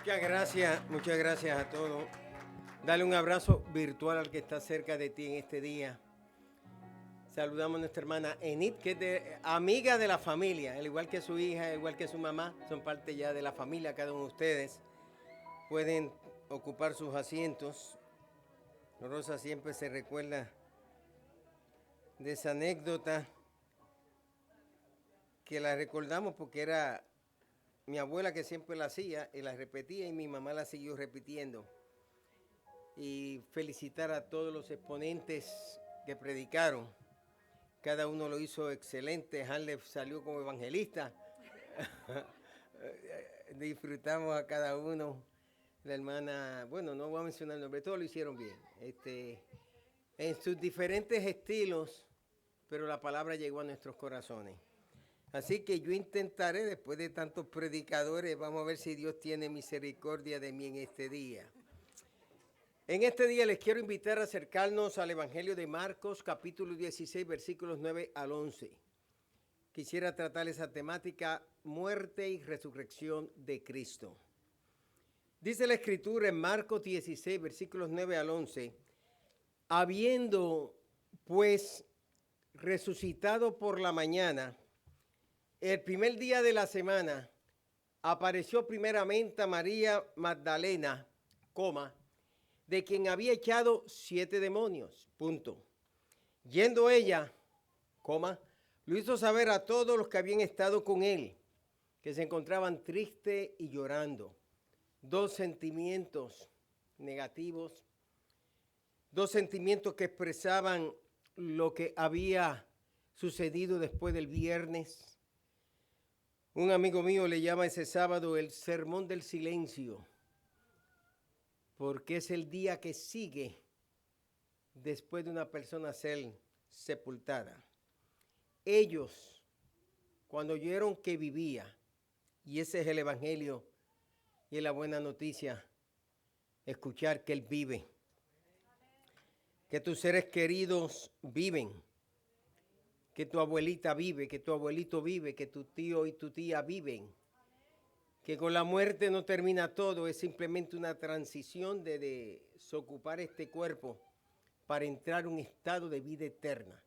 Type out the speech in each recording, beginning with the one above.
Muchas gracias a todos. Dale un abrazo virtual al que está cerca de ti en este día. Saludamos a nuestra hermana Enid, que es amiga de la familia, al igual que su hija, al igual que su mamá, son parte ya de la familia, cada uno de ustedes. Pueden ocupar sus asientos. Rosa siempre se recuerda de esa anécdota que la recordamos porque era mi abuela que siempre la hacía y la repetía y mi mamá la siguió repitiendo. Y felicitar a todos los exponentes que predicaron. Cada uno lo hizo excelente. Hanlef salió como evangelista. Disfrutamos a cada uno. La hermana, bueno, no voy a mencionar el nombre, todos lo hicieron bien. En sus diferentes estilos, pero la palabra llegó a nuestros corazones. Así que yo intentaré, después de tantos predicadores, vamos a ver si Dios tiene misericordia de mí en este día. En este día les quiero invitar a acercarnos al Evangelio de Marcos, capítulo 16, versículos 9 al 11. Quisiera tratar esa temática, muerte y resurrección de Cristo. Dice la Escritura en Marcos 16, versículos 9 al 11, habiendo pues resucitado por la mañana, el primer día de la semana, apareció primeramente a María Magdalena, de quien había echado 7 demonios, Yendo ella, lo hizo saber a todos los que habían estado con él, que se encontraban tristes y llorando. 2 sentimientos negativos, 2 sentimientos que expresaban lo que había sucedido después del viernes. Un amigo mío le llama ese sábado el sermón del silencio, porque es el día que sigue después de una persona ser sepultada. Ellos, cuando oyeron que vivía, y ese es el evangelio y es la buena noticia, escuchar que Él vive, que tus seres queridos viven, que tu abuelita vive, que tu abuelito vive, que tu tío y tu tía viven, que con la muerte no termina todo, es simplemente una transición de desocupar este cuerpo para entrar a un estado de vida eterna.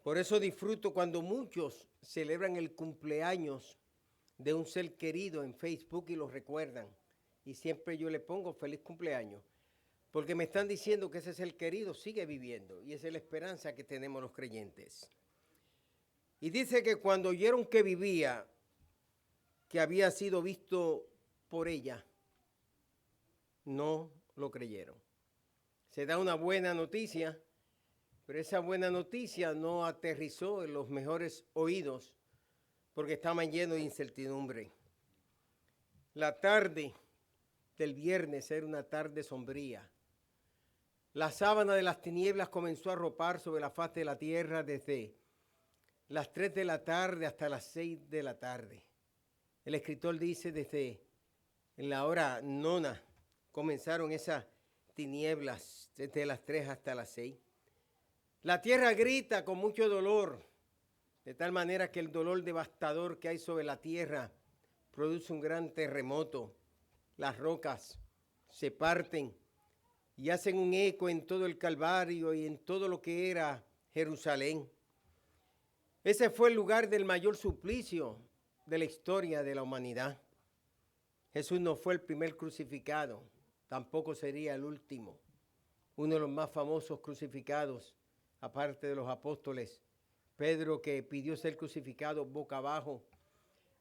Por eso disfruto cuando muchos celebran el cumpleaños de un ser querido en Facebook y lo recuerdan. Y siempre yo le pongo feliz cumpleaños, porque me están diciendo que ese ser querido sigue viviendo y esa es la esperanza que tenemos los creyentes. Y dice que cuando oyeron que vivía, que había sido visto por ella, no lo creyeron. Se da una buena noticia, pero esa buena noticia no aterrizó en los mejores oídos porque estaban llenos de incertidumbre. La tarde del viernes era una tarde sombría. La sábana de las tinieblas comenzó a arropar sobre la faz de la tierra desde las 3 de la tarde hasta las 6 de la tarde. El escritor dice desde la hora 9 comenzaron esas tinieblas desde las 3 hasta las 6. La tierra grita con mucho dolor, de tal manera que el dolor devastador que hay sobre la tierra produce un gran terremoto. Las rocas se parten y hacen un eco en todo el Calvario y en todo lo que era Jerusalén. Ese fue el lugar del mayor suplicio de la historia de la humanidad. Jesús no fue el primer crucificado, tampoco sería el último. Uno de los más famosos crucificados, aparte de los apóstoles, Pedro, que pidió ser crucificado boca abajo,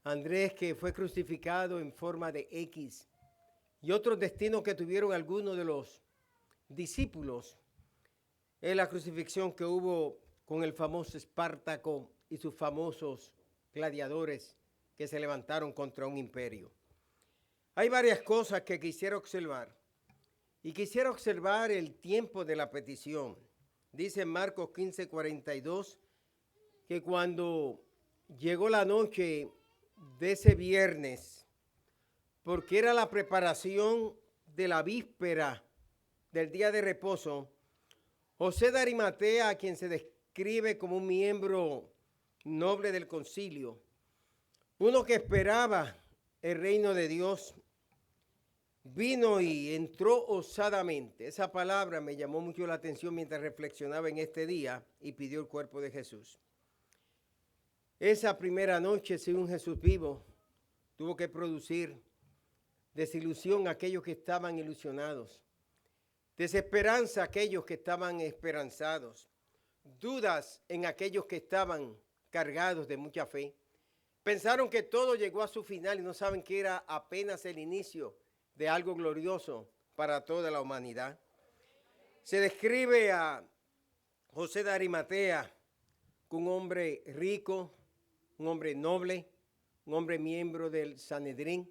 Andrés, que fue crucificado en forma de X, y otros destinos que tuvieron algunos de los discípulos, es la crucifixión que hubo con el famoso Espartaco y sus famosos gladiadores que se levantaron contra un imperio. Hay varias cosas que quisiera observar, y quisiera observar el tiempo de la petición. Dice en Marcos 15:42 que cuando llegó la noche de ese viernes, porque era la preparación de la víspera del día de reposo, José de Arimatea, a quien se describe como un miembro noble del concilio, uno que esperaba el reino de Dios, vino y entró osadamente. Esa palabra me llamó mucho la atención mientras reflexionaba en este día y pidió el cuerpo de Jesús. Esa primera noche, según Jesús vivo, tuvo que producir desilusión a aquellos que estaban ilusionados, desesperanza a aquellos que estaban esperanzados, dudas en aquellos que estaban cargados de mucha fe. Pensaron que todo llegó a su final y no saben que era apenas el inicio de algo glorioso para toda la humanidad. Se describe a José de Arimatea como un hombre rico, un hombre noble, un hombre miembro del Sanedrín.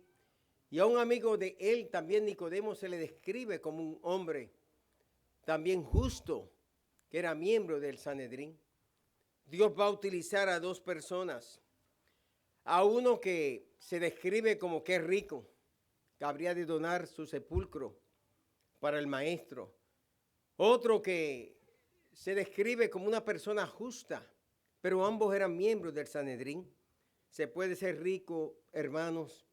Y a un amigo de él, también Nicodemo, se le describe como un hombre también justo, que era miembro del Sanedrín. Dios va a utilizar a dos personas. A uno que se describe como que es rico, que habría de donar su sepulcro para el maestro. Otro que se describe como una persona justa, pero ambos eran miembros del Sanedrín. Se puede ser rico, hermanos,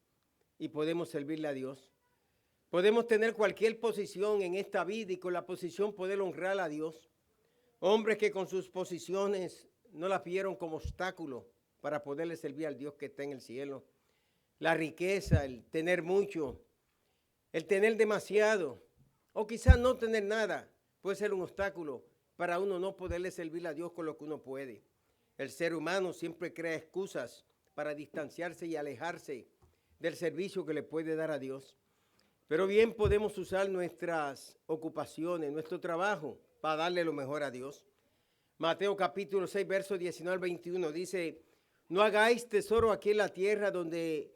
y podemos servirle a Dios. Podemos tener cualquier posición en esta vida y con la posición poder honrar a Dios. Hombres que con sus posiciones no las vieron como obstáculo para poderle servir al Dios que está en el cielo. La riqueza, el tener mucho, el tener demasiado, o quizás no tener nada, puede ser un obstáculo para uno no poderle servir a Dios con lo que uno puede. El ser humano siempre crea excusas para distanciarse y alejarse del servicio que le puede dar a Dios. Pero bien podemos usar nuestras ocupaciones, nuestro trabajo, para darle lo mejor a Dios. Mateo capítulo 6, verso 19 al 21 dice: no hagáis tesoro aquí en la tierra donde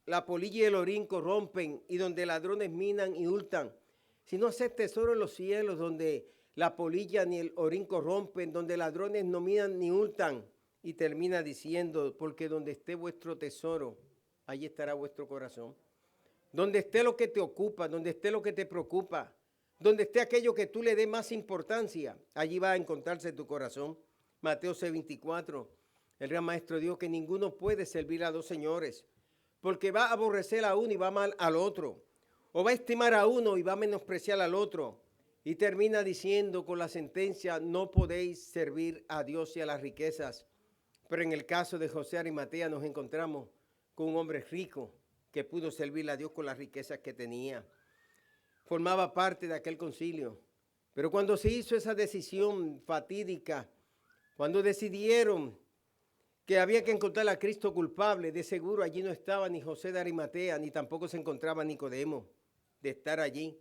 la polilla y el orín corrompen y donde ladrones minan y hurtan, sino haced tesoro en los cielos donde la polilla ni el orín corrompen, donde ladrones no minan ni hurtan. Y termina diciendo: porque donde esté vuestro tesoro, allí estará vuestro corazón. Donde esté lo que te ocupa, donde esté lo que te preocupa, donde esté aquello que tú le des más importancia, allí va a encontrarse tu corazón. Mateo 6:24, el gran maestro dijo que ninguno puede servir a dos señores, porque va a aborrecer a uno y va a amar al otro, o va a estimar a uno y va a menospreciar al otro. Y termina diciendo con la sentencia: no podéis servir a Dios y a las riquezas. Pero en el caso de José de Arimatea nos encontramos con un hombre rico que pudo servirle a Dios con las riquezas que tenía. Formaba parte de aquel concilio. Pero cuando se hizo esa decisión fatídica, cuando decidieron que había que encontrar a Cristo culpable, de seguro allí no estaba ni José de Arimatea, ni tampoco se encontraba Nicodemo de estar allí.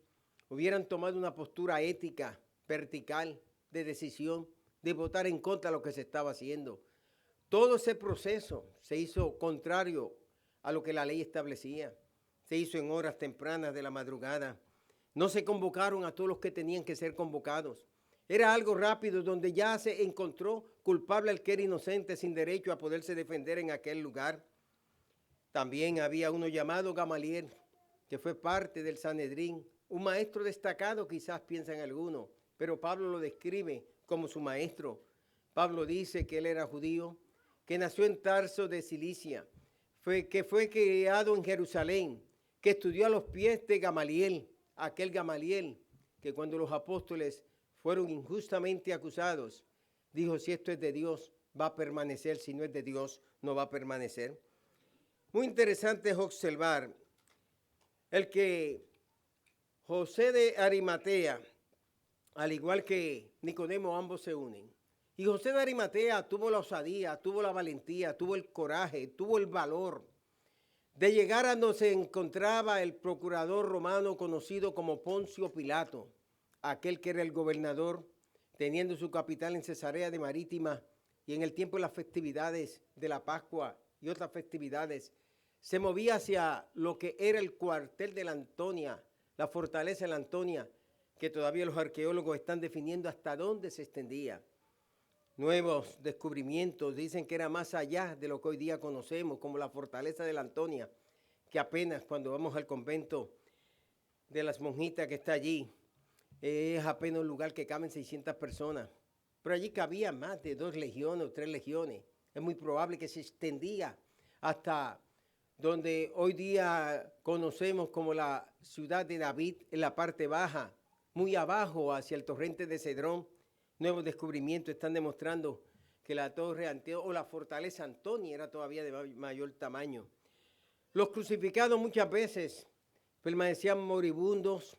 Hubieran tomado una postura ética, vertical, de decisión, de votar en contra de lo que se estaba haciendo. Todo ese proceso se hizo contrario a lo que la ley establecía. Se hizo en horas tempranas de la madrugada. No se convocaron a todos los que tenían que ser convocados. Era algo rápido donde ya se encontró culpable al que era inocente sin derecho a poderse defender en aquel lugar. También había uno llamado Gamaliel, que fue parte del Sanedrín, un maestro destacado, quizás piensan algunos, pero Pablo lo describe como su maestro. Pablo dice que él era judío, que nació en Tarso de Cilicia, que fue criado en Jerusalén, que estudió a los pies de Gamaliel, aquel Gamaliel que cuando los apóstoles fueron injustamente acusados, dijo: si esto es de Dios, va a permanecer; si no es de Dios, no va a permanecer. Muy interesante es observar el que José de Arimatea, al igual que Nicodemo, ambos se unen. Y José de Arimatea tuvo la osadía, tuvo la valentía, tuvo el coraje, tuvo el valor de llegar a donde se encontraba el procurador romano conocido como Poncio Pilato, aquel que era el gobernador, teniendo su capital en Cesarea de Marítima, y en el tiempo de las festividades de la Pascua y otras festividades, se movía hacia lo que era el cuartel de la Antonia, la fortaleza de la Antonia, que todavía los arqueólogos están definiendo hasta dónde se extendía. Nuevos descubrimientos dicen que era más allá de lo que hoy día conocemos como la fortaleza de la Antonia, que apenas cuando vamos al convento de las monjitas que está allí, es apenas un lugar que caben 600 personas. Pero allí cabía más de 2 legiones o 3 legiones. Es muy probable que se extendía hasta donde hoy día conocemos como la ciudad de David, en la parte baja, muy abajo hacia el torrente de Cedrón. Nuevos descubrimientos están demostrando que la torre o la fortaleza Antonia era todavía de mayor tamaño. Los crucificados muchas veces permanecían moribundos,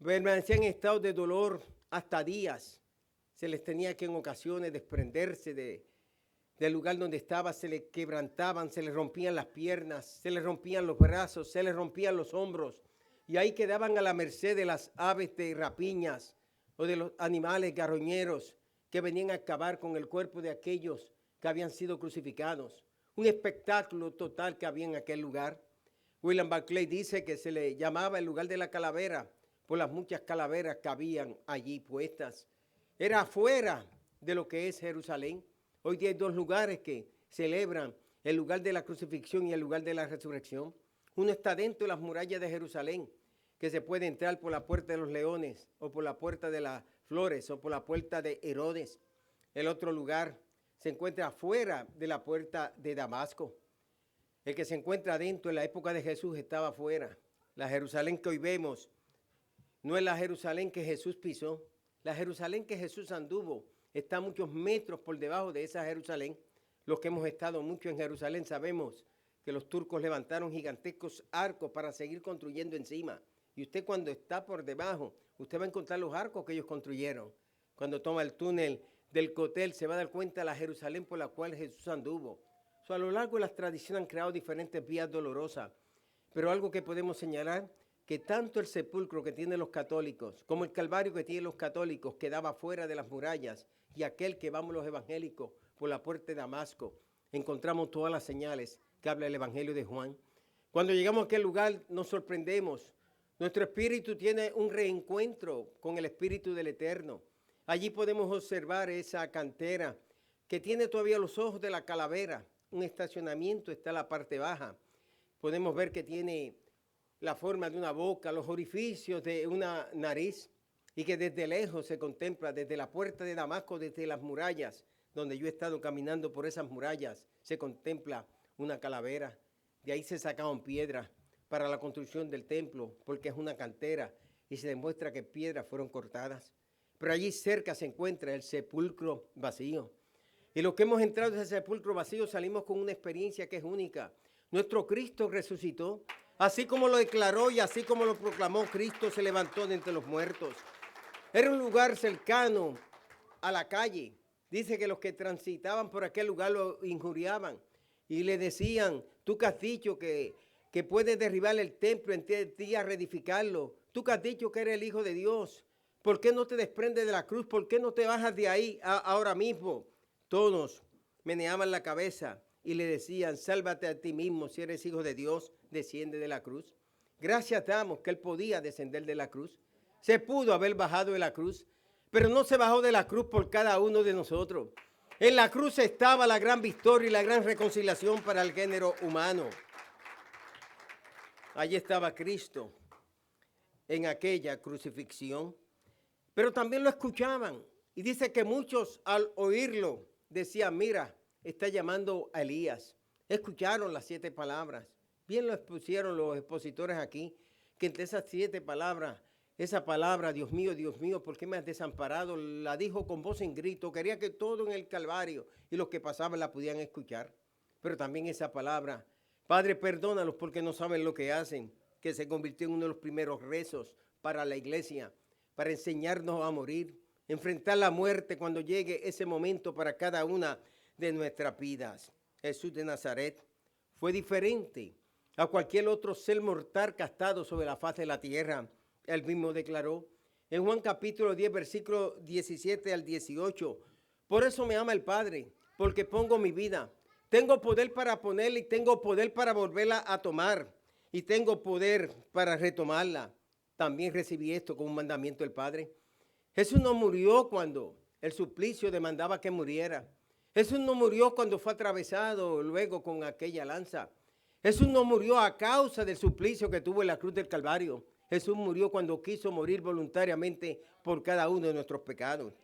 permanecían en estado de dolor hasta días. Se les tenía que en ocasiones desprenderse del lugar donde estaba, se les quebrantaban, se les rompían las piernas, se les rompían los brazos, se les rompían los hombros, y ahí quedaban a la merced de las aves de rapiñas o de los animales garroñeros que venían a acabar con el cuerpo de aquellos que habían sido crucificados. Un espectáculo total que había en aquel lugar. William Barclay dice que se le llamaba el lugar de la calavera por las muchas calaveras que habían allí puestas. Era afuera de lo que es Jerusalén. Hoy día hay dos lugares que celebran el lugar de la crucifixión y el lugar de la resurrección. Uno está dentro de las murallas de Jerusalén, que se puede entrar por la puerta de los leones, o por la puerta de las flores, o por la puerta de Herodes. El otro lugar se encuentra afuera de la puerta de Damasco. El que se encuentra dentro en la época de Jesús estaba afuera. La Jerusalén que hoy vemos no es la Jerusalén que Jesús pisó. La Jerusalén que Jesús anduvo está muchos metros por debajo de esa Jerusalén. Los que hemos estado mucho en Jerusalén sabemos que los turcos levantaron gigantescos arcos para seguir construyendo encima. Y usted cuando está por debajo, usted va a encontrar los arcos que ellos construyeron. Cuando toma el túnel del Cotel se va a dar cuenta de la Jerusalén por la cual Jesús anduvo. A lo largo de las tradiciones han creado diferentes vías dolorosas, pero algo que podemos señalar, que tanto el sepulcro que tienen los católicos como el calvario que tienen los católicos quedaba fuera de las murallas, y aquel que vamos los evangélicos por la puerta de Damasco, encontramos todas las señales que habla el Evangelio de Juan. Cuando llegamos a aquel lugar nos sorprendemos. Nuestro espíritu tiene un reencuentro con el Espíritu del Eterno. Allí podemos observar esa cantera que tiene todavía los ojos de la calavera. Un estacionamiento está en la parte baja. Podemos ver que tiene la forma de una boca, los orificios de una nariz, y que desde lejos se contempla, desde la puerta de Damasco, desde las murallas, donde yo he estado caminando por esas murallas, se contempla una calavera. De ahí se sacaban piedras para la construcción del templo, porque es una cantera, y se demuestra que piedras fueron cortadas. Pero allí cerca se encuentra el sepulcro vacío. Y los que hemos entrado en ese sepulcro vacío salimos con una experiencia que es única. Nuestro Cristo resucitó, así como lo declaró y así como lo proclamó, Cristo se levantó de entre los muertos. Era un lugar cercano a la calle. Dice que los que transitaban por aquel lugar lo injuriaban y le decían: tú que has dicho que puedes derribar el templo en 3 días, reedificarlo. Tú que has dicho que eres el Hijo de Dios. ¿Por qué no te desprendes de la cruz? ¿Por qué no te bajas de ahí ahora mismo? Todos meneaban la cabeza y le decían: sálvate a ti mismo, si eres hijo de Dios, desciende de la cruz. Gracias damos que él podía descender de la cruz. Se pudo haber bajado de la cruz, pero no se bajó de la cruz por cada uno de nosotros. En la cruz estaba la gran victoria y la gran reconciliación para el género humano. Allí estaba Cristo en aquella crucifixión, pero también lo escuchaban. Y dice que muchos al oírlo decían: mira, está llamando a Elías. Escucharon las 7 palabras. Bien lo expusieron los expositores aquí, que entre esas 7 palabras, esa palabra, Dios mío, ¿por qué me has desamparado?, la dijo con voz en grito. Quería que todo en el Calvario y los que pasaban la pudieran escuchar. Pero también esa palabra: Padre, perdónalos porque no saben lo que hacen, que se convirtió en uno de los primeros rezos para la iglesia, para enseñarnos a morir, enfrentar la muerte cuando llegue ese momento para cada una de nuestras vidas. Jesús de Nazaret fue diferente a cualquier otro ser mortal que ha estado sobre la faz de la tierra. Él mismo declaró en Juan capítulo 10, versículo 17 al 18: por eso me ama el Padre, porque pongo mi vida. Tengo poder para ponerla y tengo poder para volverla a tomar. Y tengo poder para retomarla. También recibí esto como un mandamiento del Padre. Jesús no murió cuando el suplicio demandaba que muriera. Jesús no murió cuando fue atravesado luego con aquella lanza. Jesús no murió a causa del suplicio que tuvo en la cruz del Calvario. Jesús murió cuando quiso morir voluntariamente por cada uno de nuestros pecados.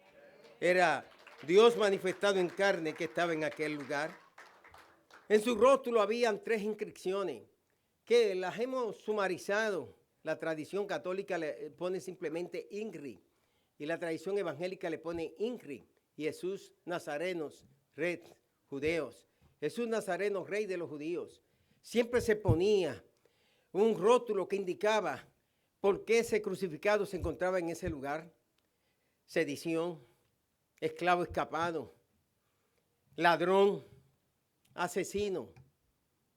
Era Dios manifestado en carne que estaba en aquel lugar. En su rótulo habían 3 inscripciones que las hemos sumarizado. La tradición católica le pone simplemente INRI y la tradición evangélica le pone INRI. Jesús Nazarenos, Rey Judeos. Jesús Nazareno, Rey de los Judíos. Siempre se ponía un rótulo que indicaba por qué ese crucificado se encontraba en ese lugar. Sedición, esclavo escapado, ladrón, asesino,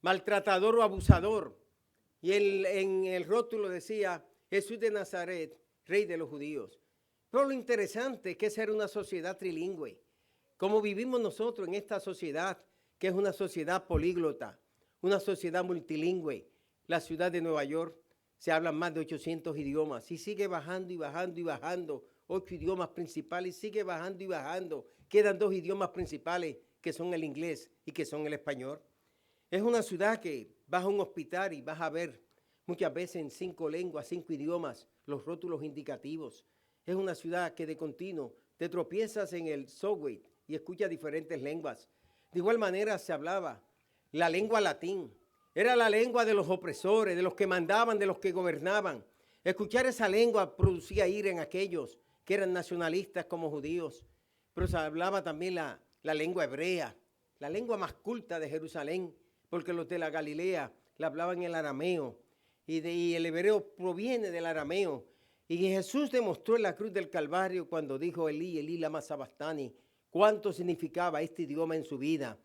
maltratador o abusador. Y en el rótulo decía Jesús de Nazaret, Rey de los Judíos. Pero lo interesante es que esa era una sociedad trilingüe. Como vivimos nosotros en esta sociedad, que es una sociedad políglota, una sociedad multilingüe. La ciudad de Nueva York se hablan más de 800 idiomas y sigue bajando y bajando y bajando. 8 idiomas principales y sigue bajando y bajando. Quedan 2 idiomas principales que son el inglés y que son el español. Es una ciudad que vas a un hospital y vas a ver muchas veces en 5 lenguas, 5 idiomas, los rótulos indicativos. Es una ciudad que de continuo te tropiezas en el subway y escuchas diferentes lenguas. De igual manera se hablaba la lengua latín. Era la lengua de los opresores, de los que mandaban, de los que gobernaban. Escuchar esa lengua producía ira en aquellos que eran nacionalistas como judíos. Pero se hablaba también la lengua hebrea, la lengua más culta de Jerusalén, porque los de la Galilea la hablaban el arameo y el hebreo proviene del arameo. Y Jesús demostró en la cruz del Calvario cuando dijo Elí, Elí lama sabachthani, cuánto significaba este idioma en su vida.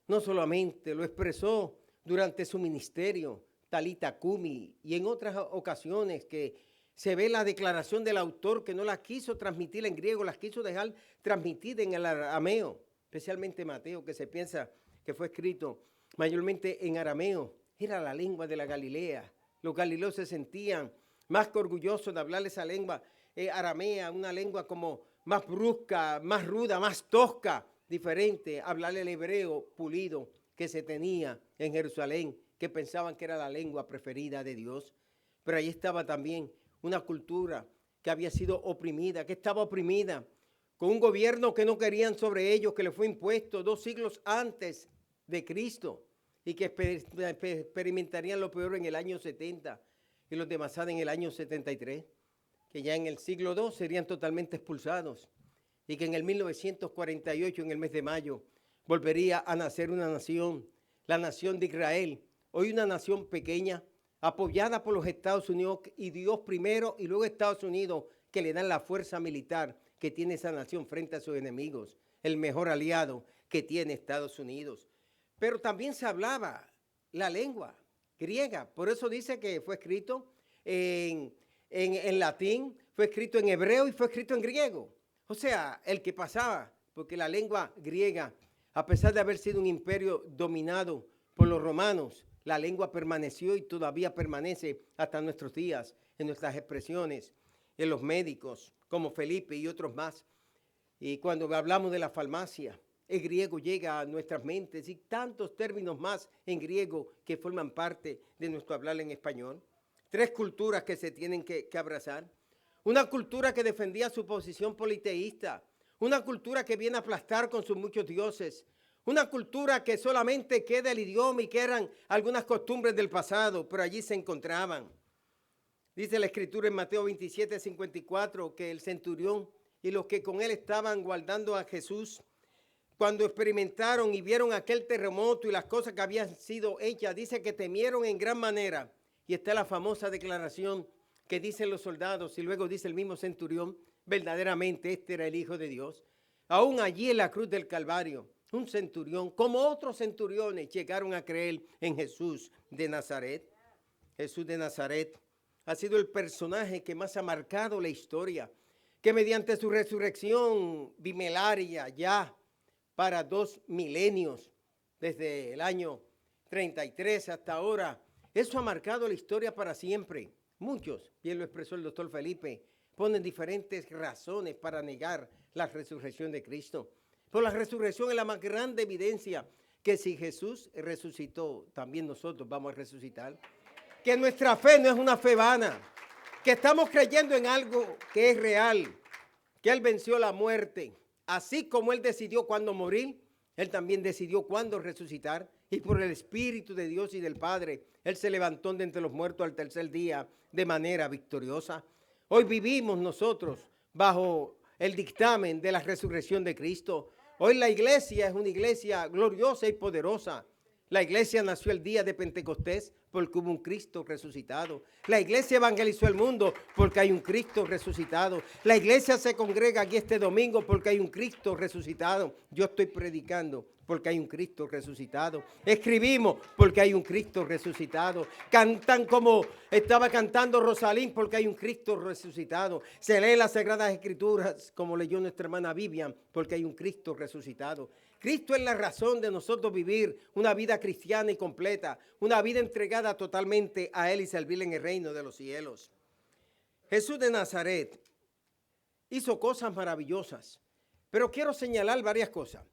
No solamente lo expresó durante su ministerio, Talita Cumi, y en otras ocasiones que se ve la declaración del autor que no la quiso transmitir en griego, las quiso dejar transmitir en el arameo, especialmente Mateo, que se piensa que fue escrito mayormente en arameo. Era la lengua de la Galilea. Los galileos se sentían más que orgullosos de hablar esa lengua aramea, una lengua como más brusca, más ruda, más tosca, diferente a hablar el hebreo pulido que se tenía en Jerusalén, que pensaban que era la lengua preferida de Dios. Pero ahí estaba también una cultura que había sido oprimida, que estaba oprimida, con un gobierno que no querían sobre ellos, que le fue impuesto 2 siglos antes de Cristo y que experimentarían lo peor en el año 70 y los de Masada en el año 73, que ya en el siglo II serían totalmente expulsados y que en el 1948, en el mes de mayo, volvería a nacer una nación, la nación de Israel, hoy una nación pequeña, apoyada por los Estados Unidos y Dios primero y luego Estados Unidos, que le dan la fuerza militar que tiene esa nación frente a sus enemigos, el mejor aliado que tiene Estados Unidos. Pero también se hablaba la lengua griega, por eso dice que fue escrito en latín, fue escrito en hebreo y fue escrito en griego. O sea, el que pasaba, porque la lengua griega, a pesar de haber sido un imperio dominado por los romanos, la lengua permaneció y todavía permanece hasta nuestros días en nuestras expresiones, en los médicos como Felipe y otros más. Y cuando hablamos de la farmacia, el griego llega a nuestras mentes y tantos términos más en griego que forman parte de nuestro hablar en español. 3 culturas que se tienen que abrazar. Una cultura que defendía su posición politeísta, una cultura que viene a aplastar con sus muchos dioses, una cultura que solamente queda el idioma y que eran algunas costumbres del pasado, pero allí se encontraban. Dice la Escritura en Mateo 27, 54, que el centurión y los que con él estaban guardando a Jesús, cuando experimentaron y vieron aquel terremoto y las cosas que habían sido hechas, dice que temieron en gran manera. Y está la famosa declaración que dicen los soldados y luego dice el mismo centurión, verdaderamente este era el Hijo de Dios. Aún allí en la cruz del Calvario, un centurión, como otros centuriones, llegaron a creer en Jesús de Nazaret. Jesús de Nazaret ha sido el personaje que más ha marcado la historia, que mediante su resurrección bimilenaria ya para 2 milenios, desde el año 33 hasta ahora, eso ha marcado la historia para siempre. Muchos, bien lo expresó el doctor Felipe, ponen diferentes razones para negar la resurrección de Cristo. Pero la resurrección es la más grande evidencia que si Jesús resucitó, también nosotros vamos a resucitar. Que nuestra fe no es una fe vana, que estamos creyendo en algo que es real, que Él venció la muerte. Así como Él decidió cuándo morir, Él también decidió cuándo resucitar, y por el Espíritu de Dios y del Padre, Él se levantó de entre los muertos al tercer día de manera victoriosa. Hoy vivimos nosotros bajo el dictamen de la resurrección de Cristo. Hoy la iglesia es una iglesia gloriosa y poderosa. La iglesia nació el día de Pentecostés porque hubo un Cristo resucitado. La iglesia evangelizó el mundo porque hay un Cristo resucitado. La iglesia se congrega aquí este domingo porque hay un Cristo resucitado. Yo estoy predicando porque hay un Cristo resucitado. Escribimos porque hay un Cristo resucitado. Cantan como estaba cantando Rosalín porque hay un Cristo resucitado. Se lee las Sagradas Escrituras como leyó nuestra hermana Vivian porque hay un Cristo resucitado. Cristo es la razón de nosotros vivir una vida cristiana y completa, una vida entregada totalmente a Él y servir en el reino de los cielos. Jesús de Nazaret hizo cosas maravillosas, pero quiero señalar varias cosas.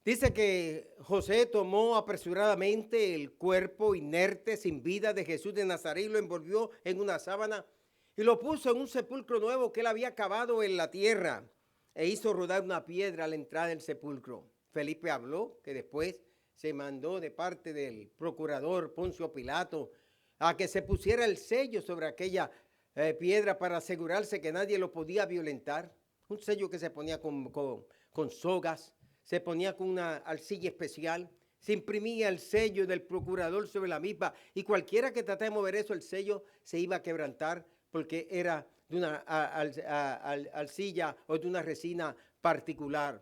Dice que José tomó apresuradamente el cuerpo inerte, sin vida de Jesús de Nazaret y lo envolvió en una sábana y lo puso en un sepulcro nuevo que él había cavado en la tierra e hizo rodar una piedra a la entrada del sepulcro. Felipe habló, que después se mandó de parte del procurador Poncio Pilato a que se pusiera el sello sobre aquella piedra para asegurarse que nadie lo podía violentar. Un sello que se ponía con sogas, se ponía con una arcilla especial, se imprimía el sello del procurador sobre la misma y cualquiera que tratara de mover eso, el sello se iba a quebrantar porque era de una arcilla o de una resina particular.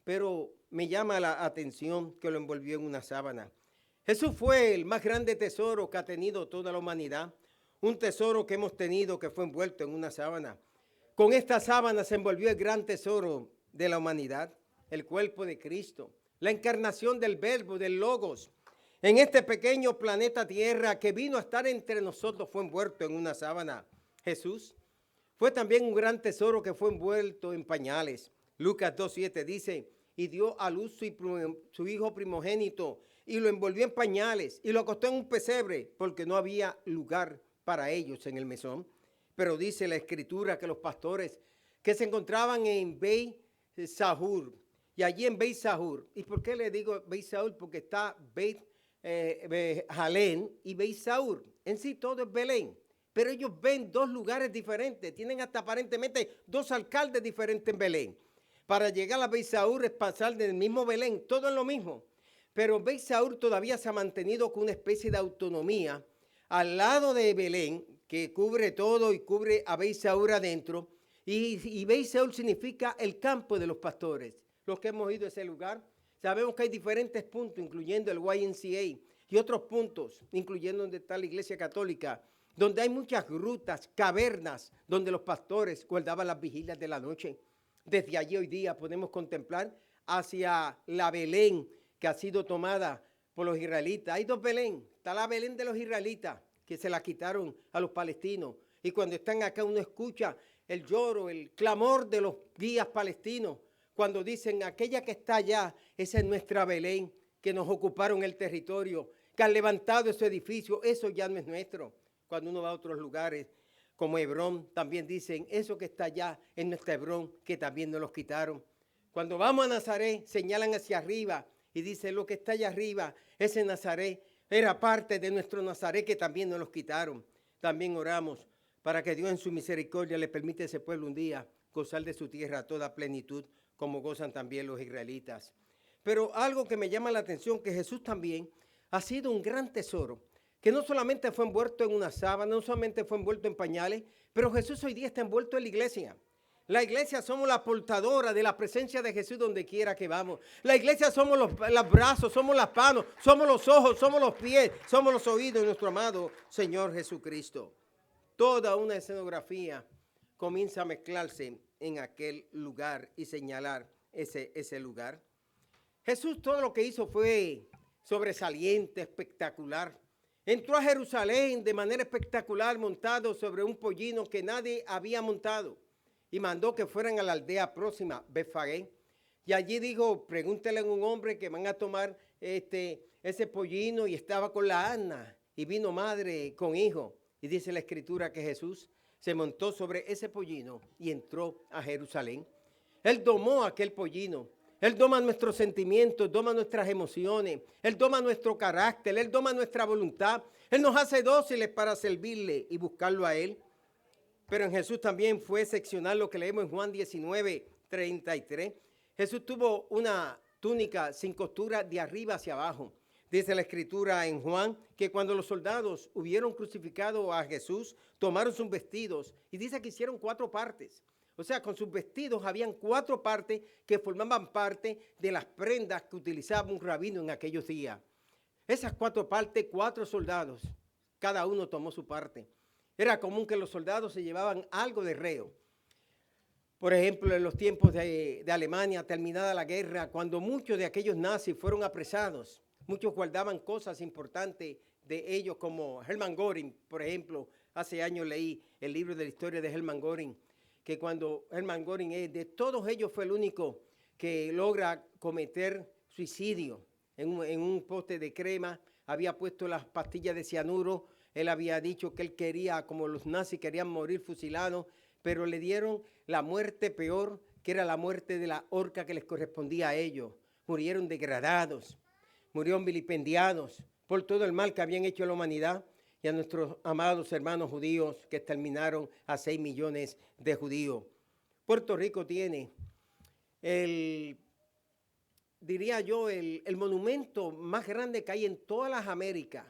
Pero me llama la atención que lo envolvió en una sábana. Jesús fue el más grande tesoro que ha tenido toda la humanidad, un tesoro que hemos tenido que fue envuelto en una sábana. Con esta sábana se envolvió el gran tesoro de la humanidad, el cuerpo de Cristo, la encarnación del Verbo, del Logos. En este pequeño planeta Tierra que vino a estar entre nosotros fue envuelto en una sábana. Jesús fue también un gran tesoro que fue envuelto en pañales. Lucas 2:7 dice, y dio a luz su hijo primogénito y lo envolvió en pañales y lo acostó en un pesebre porque no había lugar para ellos en el mesón. Pero dice la escritura que los pastores que se encontraban en Beit Sahur y allí en Beit Sahur, ¿y por qué le digo Beit Sahur? Porque está Beit Jalén y Beit Sahur, en sí todo es Belén. Pero ellos ven dos lugares diferentes, tienen hasta aparentemente dos alcaldes diferentes en Belén. Para llegar a Beit Sahur es pasar del mismo Belén, todo es lo mismo. Pero Beit Sahur todavía se ha mantenido con una especie de autonomía al lado de Belén, que cubre todo y cubre a Beit Sahur adentro. Y Beit Sahur significa el campo de los pastores. Los que hemos ido a ese lugar, sabemos que hay diferentes puntos, incluyendo el YMCA y otros puntos, incluyendo donde está la Iglesia Católica, donde hay muchas grutas, cavernas, donde los pastores guardaban las vigilias de la noche. Desde allí hoy día podemos contemplar hacia la Belén que ha sido tomada por los israelitas. Hay dos Belén. Está la Belén de los israelitas que se la quitaron a los palestinos. Y cuando están acá uno escucha el lloro, el clamor de los guías palestinos. Cuando dicen aquella que está allá, esa es nuestra Belén, que nos ocuparon el territorio, que han levantado ese edificio, eso ya no es nuestro. Cuando uno va a otros lugares, como Hebrón, también dicen, eso que está allá es nuestra Hebrón, que también nos los quitaron. Cuando vamos a Nazaret, señalan hacia arriba y dicen, lo que está allá arriba, ese Nazaret, era parte de nuestro Nazaret que también nos los quitaron. También oramos para que Dios en su misericordia le permita a ese pueblo un día gozar de su tierra a toda plenitud, como gozan también los israelitas. Pero algo que me llama la atención, que Jesús también ha sido un gran tesoro, que no solamente fue envuelto en una sábana, no solamente fue envuelto en pañales, pero Jesús hoy día está envuelto en la iglesia. La iglesia somos la portadora de la presencia de Jesús donde quiera que vamos. La iglesia somos los brazos, somos las manos, somos los ojos, somos los pies, somos los oídos de nuestro amado Señor Jesucristo. Toda una escenografía comienza a mezclarse en aquel lugar y señalar ese lugar. Jesús todo lo que hizo fue sobresaliente, espectacular. Entró a Jerusalén de manera espectacular montado sobre un pollino que nadie había montado y mandó que fueran a la aldea próxima, Betfagé. Y allí dijo, pregúntele a un hombre que van a tomar ese pollino y estaba con la asna y vino madre con hijo. Y dice la escritura que Jesús se montó sobre ese pollino y entró a Jerusalén. Él domó aquel pollino. Él doma nuestros sentimientos, doma nuestras emociones, Él doma nuestro carácter, Él doma nuestra voluntad. Él nos hace dóciles para servirle y buscarlo a Él. Pero en Jesús también fue excepcional lo que leemos en Juan 19:33. Jesús tuvo una túnica sin costura de arriba hacia abajo. Dice la Escritura en Juan que cuando los soldados hubieron crucificado a Jesús, tomaron sus vestidos y dice que hicieron 4 partes. O sea, con sus vestidos habían 4 partes que formaban parte de las prendas que utilizaba un rabino en aquellos días. Esas 4 partes, 4 soldados, cada uno tomó su parte. Era común que los soldados se llevaban algo de reo. Por ejemplo, en los tiempos de Alemania, terminada la guerra, cuando muchos de aquellos nazis fueron apresados, muchos guardaban cosas importantes de ellos, como Hermann Göring, por ejemplo. Hace años leí el libro de la historia de Hermann Göring, que cuando Hermann Göring, de todos ellos, fue el único que logra cometer suicidio. En un pote de crema había puesto las pastillas de cianuro. Él había dicho que él quería, como los nazis querían morir fusilados, pero le dieron la muerte peor, que era la muerte de la horca que les correspondía a ellos. Murieron degradados, murieron vilipendiados por todo el mal que habían hecho a la humanidad y a nuestros amados hermanos judíos que exterminaron a 6 millones de judíos. Puerto Rico tiene diría yo, el monumento más grande que hay en todas las Américas.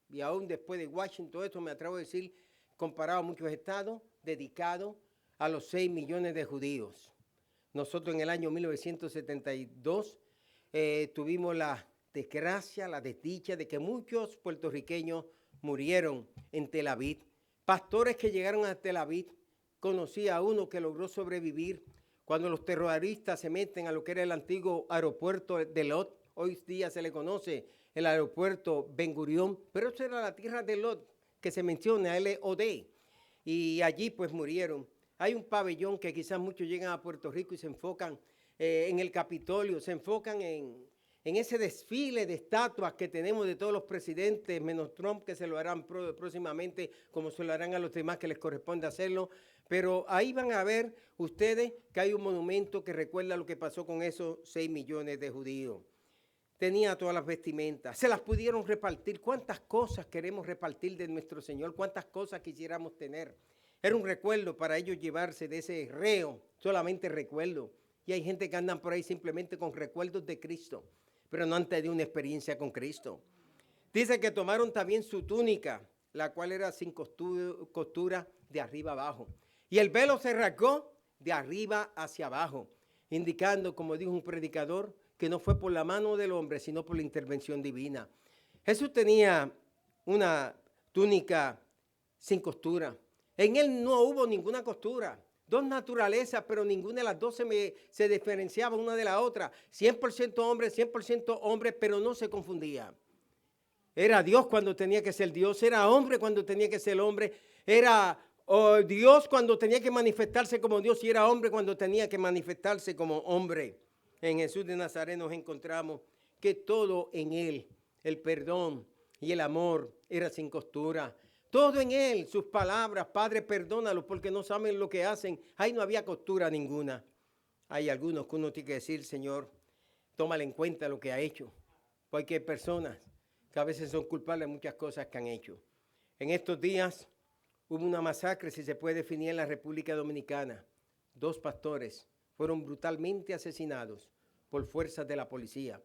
Y aún después de Washington, esto me atrevo a decir, comparado a muchos estados, dedicado a los 6 millones de judíos. Nosotros en el año 1972 tuvimos la desgracia, la desdicha de que muchos puertorriqueños murieron en Tel Aviv. Pastores que llegaron a Tel Aviv, conocí a uno que logró sobrevivir cuando los terroristas se meten a lo que era el antiguo aeropuerto de Lot. Hoy día se le conoce el aeropuerto Ben Gurión, pero eso era la tierra de Lot, que se menciona, L-O-D, y allí pues murieron. Hay un pabellón que quizás muchos llegan a Puerto Rico y se enfocan en el Capitolio, se enfocan en ese desfile de estatuas que tenemos de todos los presidentes, menos Trump, que se lo harán próximamente, como se lo harán a los demás que les corresponde hacerlo. Pero ahí van a ver ustedes que hay un monumento que recuerda lo que pasó con esos 6 millones de judíos. Tenía todas las vestimentas, se las pudieron repartir. ¿Cuántas cosas queremos repartir de nuestro Señor? ¿Cuántas cosas quisiéramos tener? Era un recuerdo para ellos llevarse de ese reo, solamente recuerdo. Y hay gente que andan por ahí simplemente con recuerdos de Cristo, pero no han tenido una experiencia con Cristo. Dice que tomaron también su túnica, la cual era sin costura de arriba abajo. Y el velo se rasgó de arriba hacia abajo, indicando, como dijo un predicador, que no fue por la mano del hombre, sino por la intervención divina. Jesús tenía una túnica sin costura. En él no hubo ninguna costura. 2 naturalezas, pero ninguna de las 2 se diferenciaba una de la otra. 100% hombre, pero no se confundía. Era Dios cuando tenía que ser Dios, era hombre cuando tenía que ser hombre, era Dios cuando tenía que manifestarse como Dios y era hombre cuando tenía que manifestarse como hombre. En Jesús de Nazaret nos encontramos que todo en Él, el perdón y el amor, era sin costura. Todo en Él, sus palabras, Padre, perdónalos porque no saben lo que hacen. Ahí no había costura ninguna. Hay algunos que uno tiene que decir, Señor, tómale en cuenta lo que ha hecho. Porque hay personas que a veces son culpables de muchas cosas que han hecho. En estos días hubo una masacre, si se puede definir, en la República Dominicana. 2 pastores fueron brutalmente asesinados por fuerzas de la policía.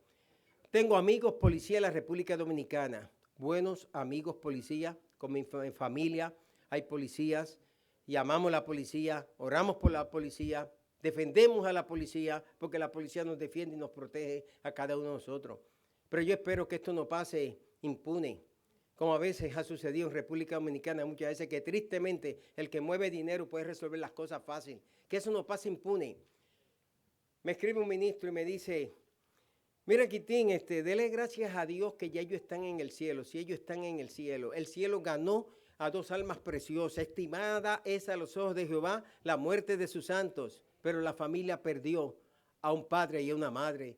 Tengo amigos policías en la República Dominicana, buenos amigos policías, con mi familia hay policías y amamos la policía, oramos por la policía, defendemos a la policía porque la policía nos defiende y nos protege a cada uno de nosotros. Pero yo espero que esto no pase impune, como a veces ha sucedido en República Dominicana, muchas veces que tristemente el que mueve dinero puede resolver las cosas fácil, que eso no pase impune. Me escribe un ministro y me dice, mira Quitín, dele gracias a Dios que ya ellos están en el cielo. Si ellos están en el cielo ganó a 2 almas preciosas. Estimada es a los ojos de Jehová la muerte de sus santos, pero la familia perdió a un padre y a una madre.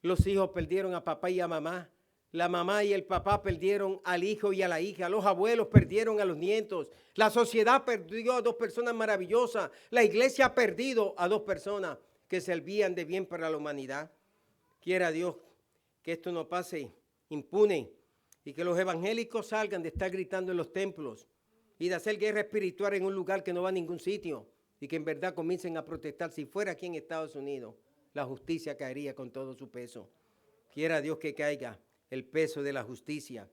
Los hijos perdieron a papá y a mamá. La mamá y el papá perdieron al hijo y a la hija. Los abuelos perdieron a los nietos. La sociedad perdió a 2 personas maravillosas. La iglesia ha perdido a 2 personas. que servían de bien para la humanidad. Quiera Dios que esto no pase impune y que los evangélicos salgan de estar gritando en los templos y de hacer guerra espiritual en un lugar que no va a ningún sitio y que en verdad comiencen a protestar. Si fuera aquí en Estados Unidos, la justicia caería con todo su peso. Quiera Dios que caiga el peso de la justicia,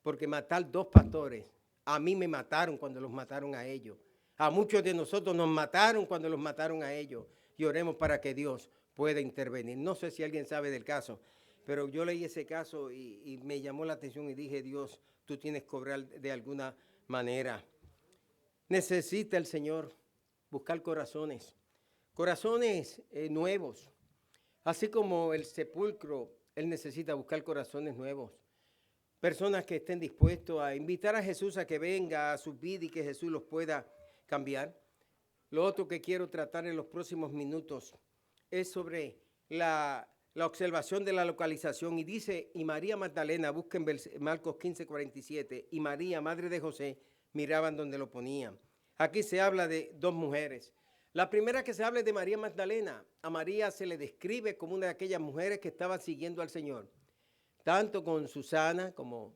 porque matar 2 pastores, a mí me mataron cuando los mataron a ellos. A muchos de nosotros nos mataron cuando los mataron a ellos. Y oremos para que Dios pueda intervenir. No sé si alguien sabe del caso, pero yo leí ese caso y me llamó la atención y dije, Dios, tú tienes que obrar de alguna manera. Necesita el Señor buscar corazones nuevos. Así como el sepulcro, Él necesita buscar corazones nuevos. Personas que estén dispuestos a invitar a Jesús a que venga a su vida y que Jesús los pueda cambiar. Lo otro que quiero tratar en los próximos minutos es sobre la observación de la localización. Y dice, y María Magdalena, busquen Marcos 15:47, y María, madre de José, miraban donde lo ponían. Aquí se habla de 2 mujeres. La primera que se habla es de María Magdalena. A María se le describe como una de aquellas mujeres que estaban siguiendo al Señor. Tanto con Susana como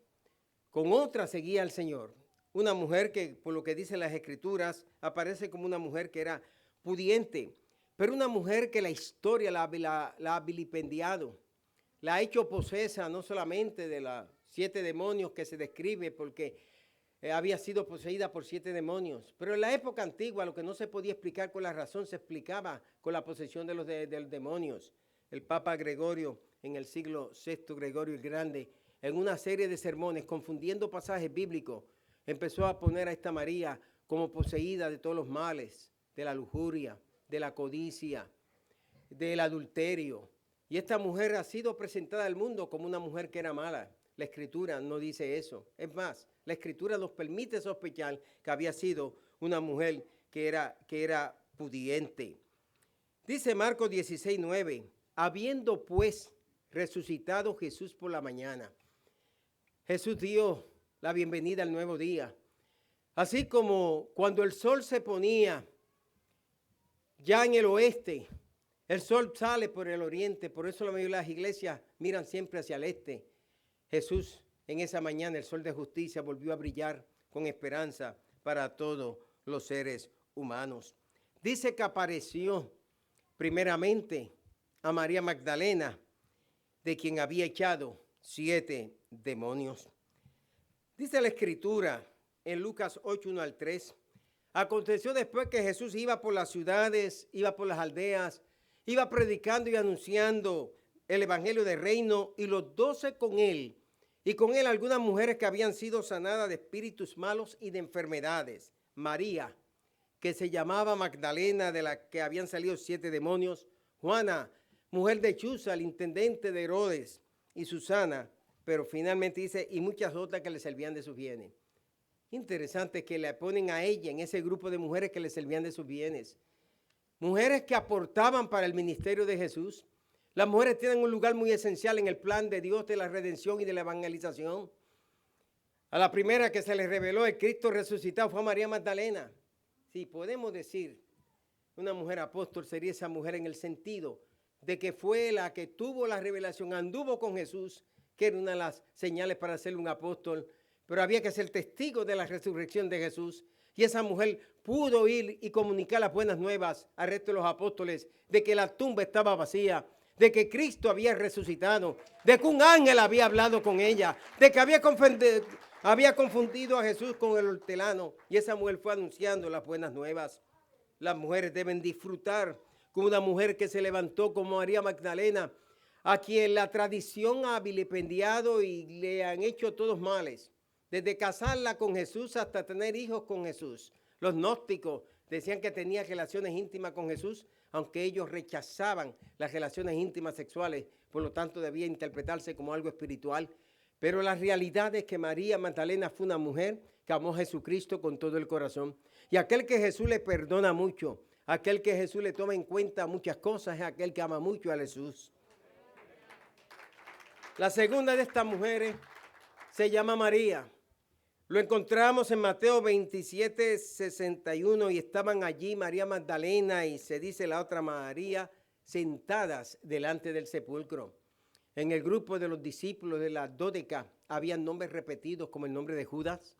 con otra seguía al Señor. Una mujer que, por lo que dicen las Escrituras, aparece como una mujer que era pudiente, pero una mujer que la historia la ha vilipendiado, la ha hecho posesa no solamente de los 7 demonios que se describe, porque había sido poseída por 7 demonios, pero en la época antigua lo que no se podía explicar con la razón se explicaba con la posesión de los demonios. El Papa Gregorio, en el siglo VI, Gregorio el Grande, en una serie de sermones, confundiendo pasajes bíblicos, empezó a poner a esta María como poseída de todos los males, de la lujuria, de la codicia, del adulterio. Y esta mujer ha sido presentada al mundo como una mujer que era mala. La Escritura no dice eso. Es más, la Escritura nos permite sospechar que había sido una mujer que era pudiente. Dice Marcos 16:9, habiendo pues resucitado Jesús por la mañana. Jesús dio la bienvenida al nuevo día. Así como cuando el sol se ponía ya en el oeste, el sol sale por el oriente, por eso la mayoría de las iglesias miran siempre hacia el este. Jesús, en esa mañana, el sol de justicia volvió a brillar con esperanza para todos los seres humanos. Dice que apareció primeramente a María Magdalena, de quien había echado 7 demonios. Dice la Escritura en Lucas 8:1-3, aconteció después que Jesús iba por las ciudades, iba por las aldeas, iba predicando y anunciando el evangelio del reino, y los 12 con él, y con él algunas mujeres que habían sido sanadas de espíritus malos y de enfermedades. María, que se llamaba Magdalena, de la que habían salido 7 demonios, Juana, mujer de Chuza, el intendente de Herodes, y Susana, pero finalmente dice, y muchas otras que le servían de sus bienes. Interesante que le ponen a ella en ese grupo de mujeres que le servían de sus bienes. Mujeres que aportaban para el ministerio de Jesús. Las mujeres tienen un lugar muy esencial en el plan de Dios de la redención y de la evangelización. A la primera que se les reveló el Cristo resucitado fue a María Magdalena. Sí, podemos decir, una mujer apóstol sería esa mujer en el sentido de que fue la que tuvo la revelación, anduvo con Jesús, que era una de las señales para ser un apóstol, pero había que ser testigo de la resurrección de Jesús. Y esa mujer pudo ir y comunicar las buenas nuevas al resto de los apóstoles de que la tumba estaba vacía, de que Cristo había resucitado, de que un ángel había hablado con ella, de que había confundido a Jesús con el hortelano, y esa mujer fue anunciando las buenas nuevas. Las mujeres deben disfrutar con una mujer que se levantó como María Magdalena, a quien la tradición ha vilipendiado y le han hecho todos males, desde casarla con Jesús hasta tener hijos con Jesús. Los gnósticos decían que tenía relaciones íntimas con Jesús, aunque ellos rechazaban las relaciones íntimas sexuales, por lo tanto debía interpretarse como algo espiritual. Pero la realidad es que María Magdalena fue una mujer que amó a Jesucristo con todo el corazón. Y aquel que Jesús le perdona mucho, aquel que Jesús le toma en cuenta muchas cosas, es aquel que ama mucho a Jesús. La segunda de estas mujeres se llama María. Lo encontramos en Mateo 27:61, y estaban allí María Magdalena y se dice la otra María, sentadas delante del sepulcro. En el grupo de los discípulos de la Dódeca habían nombres repetidos como el nombre de Judas.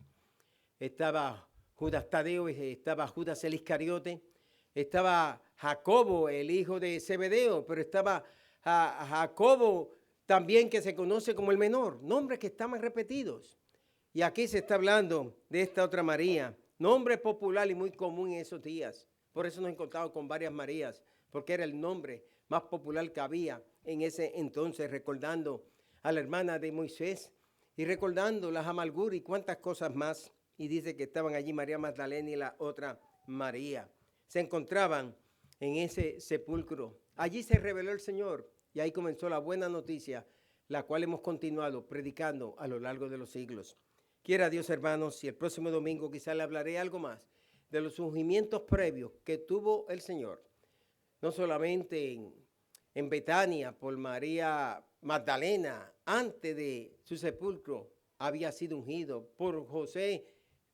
Estaba Judas Tadeo, estaba Judas el Iscariote, estaba Jacobo, el hijo de Zebedeo, pero estaba Jacobo también, que se conoce como el menor, nombres que estaban repetidos. Y aquí se está hablando de esta otra María, nombre popular y muy común en esos días. Por eso nos encontramos con varias Marías, porque era el nombre más popular que había en ese entonces, recordando a la hermana de Moisés y recordando las amarguras y cuantas cosas más. Y dice que estaban allí María Magdalena y la otra María. Se encontraban en ese sepulcro. Allí se reveló el Señor y ahí comenzó la buena noticia, la cual hemos continuado predicando a lo largo de los siglos. Quiera Dios, hermanos, y el próximo domingo quizá le hablaré algo más de los ungimientos previos que tuvo el Señor, no solamente en Betania por María Magdalena, antes de su sepulcro había sido ungido por José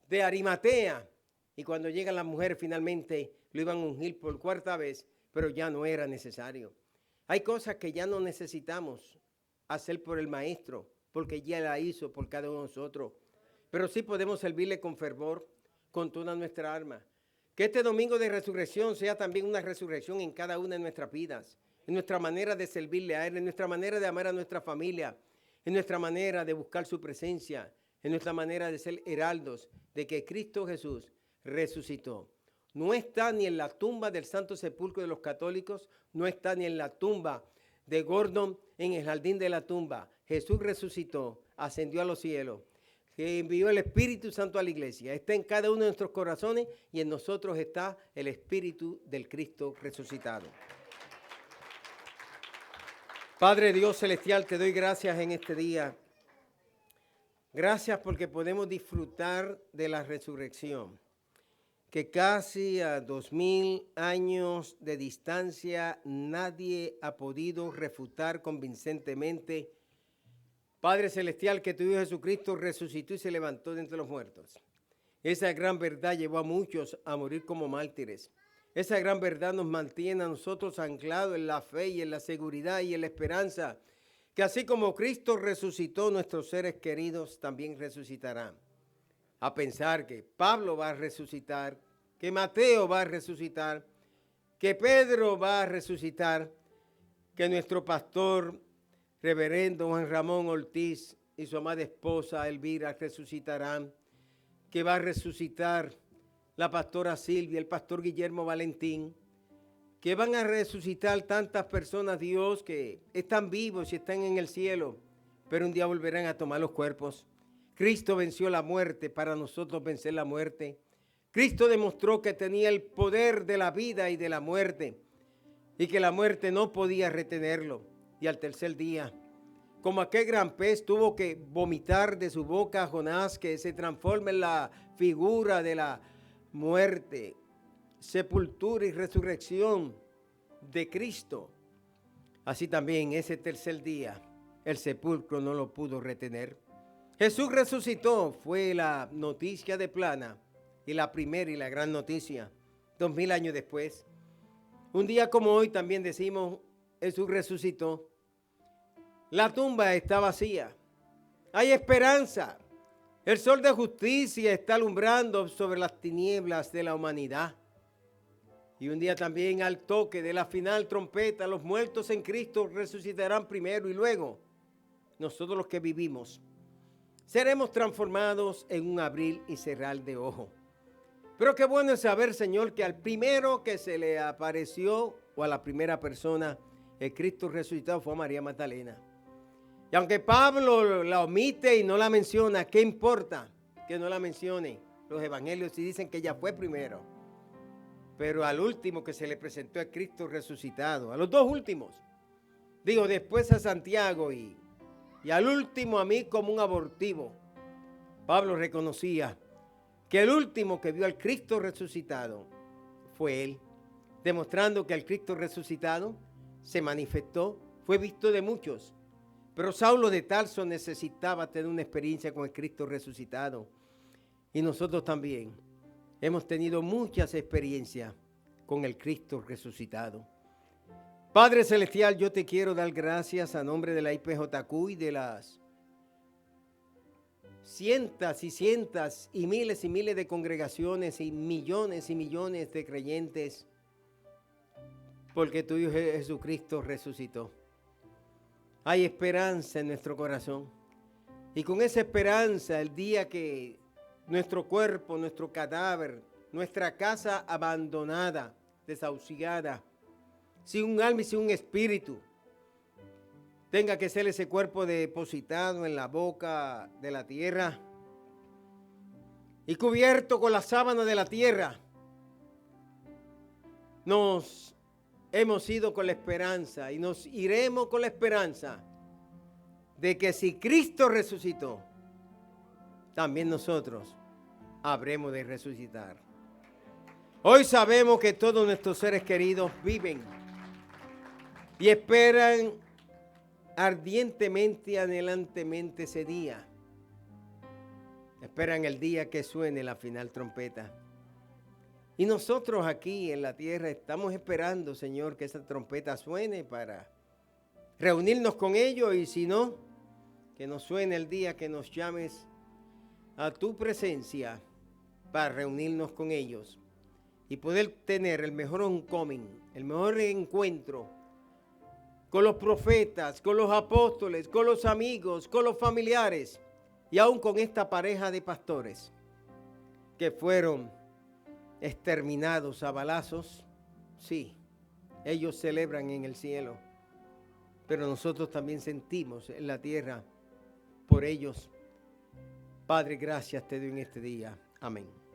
de Arimatea, y cuando llegan las mujeres finalmente lo iban a ungir por cuarta vez, pero ya no era necesario. Hay cosas que ya no necesitamos hacer por el Maestro, porque ya la hizo por cada uno de nosotros, pero sí podemos servirle con fervor, con toda nuestra alma. Que este domingo de resurrección sea también una resurrección en cada una de nuestras vidas, en nuestra manera de servirle a Él, en nuestra manera de amar a nuestra familia, en nuestra manera de buscar su presencia, en nuestra manera de ser heraldos de que Cristo Jesús resucitó. No está ni en la tumba del Santo Sepulcro de los católicos, no está ni en la tumba de Gordon en el jardín de la tumba. Jesús resucitó, ascendió a los cielos, que envió el Espíritu Santo a la iglesia. Está en cada uno de nuestros corazones y en nosotros está el Espíritu del Cristo resucitado. Padre Dios celestial, te doy gracias en este día. Gracias porque podemos disfrutar de la resurrección, que casi a 2000 años de distancia nadie ha podido refutar convincentemente. Padre celestial, que tu Hijo Jesucristo resucitó y se levantó de entre los muertos. Esa gran verdad llevó a muchos a morir como mártires. Esa gran verdad nos mantiene a nosotros anclados en la fe y en la seguridad y en la esperanza, que así como Cristo resucitó, nuestros seres queridos también resucitarán. A pensar que Pablo va a resucitar, que Mateo va a resucitar, que Pedro va a resucitar, que nuestro pastor reverendo Juan Ramón Ortiz y su amada esposa Elvira resucitarán, que va a resucitar la pastora Silvia, el pastor Guillermo Valentín, que van a resucitar tantas personas, Dios, que están vivos y están en el cielo, pero un día volverán a tomar los cuerpos. Cristo venció la muerte para nosotros vencer la muerte. Cristo demostró que tenía el poder de la vida y de la muerte y que la muerte no podía retenerlo. Y al tercer día, como aquel gran pez tuvo que vomitar de su boca a Jonás, que se transforma en la figura de la muerte, sepultura y resurrección de Cristo. Así también ese tercer día el sepulcro no lo pudo retener. Jesús resucitó, fue la noticia de plana y la primera y la gran noticia 2000 años después. Un día como hoy también decimos, Jesús resucitó. La tumba está vacía. Hay esperanza. El sol de justicia está alumbrando sobre las tinieblas de la humanidad. Y un día también al toque de la final trompeta, los muertos en Cristo resucitarán primero y luego nosotros los que vivimos seremos transformados en un abrir y cerrar de ojos. Pero qué bueno es saber, Señor, que al primero que se le apareció o a la primera persona, el Cristo resucitado fue a María Magdalena. Y aunque Pablo la omite y no la menciona, ¿qué importa que no la mencione? Los evangelios sí dicen que ella fue primero. Pero al último que se le presentó a Cristo resucitado, a los dos últimos, digo, después a Santiago y al último a mí como un abortivo, Pablo reconocía que el último que vio al Cristo resucitado fue él, demostrando que el Cristo resucitado se manifestó, fue visto de muchos. Pero Saulo de Tarso necesitaba tener una experiencia con el Cristo resucitado. Y nosotros también hemos tenido muchas experiencias con el Cristo resucitado. Padre Celestial, yo te quiero dar gracias a nombre de la IPJQ y de las cientos y cientos y miles de congregaciones y millones de creyentes, porque tu Hijo Jesucristo resucitó. Hay esperanza en nuestro corazón. Y con esa esperanza, el día que nuestro cuerpo, nuestro cadáver, nuestra casa abandonada, desahuciada, sin un alma y sin un espíritu, tenga que ser ese cuerpo depositado en la boca de la tierra y cubierto con la sábana de la tierra, nos hemos ido con la esperanza y nos iremos con la esperanza de que si Cristo resucitó, también nosotros habremos de resucitar. Hoy sabemos que todos nuestros seres queridos viven y esperan ardientemente y anhelantemente ese día. Esperan el día que suene la final trompeta. Y nosotros aquí en la tierra estamos esperando, Señor, que esa trompeta suene para reunirnos con ellos, y si no, que nos suene el día que nos llames a tu presencia para reunirnos con ellos y poder tener el mejor homecoming, el mejor encuentro con los profetas, con los apóstoles, con los amigos, con los familiares y aún con esta pareja de pastores que fueron exterminados a balazos. Sí, ellos celebran en el cielo, pero nosotros también sentimos en la tierra por ellos. Padre, gracias te doy en este día. Amén.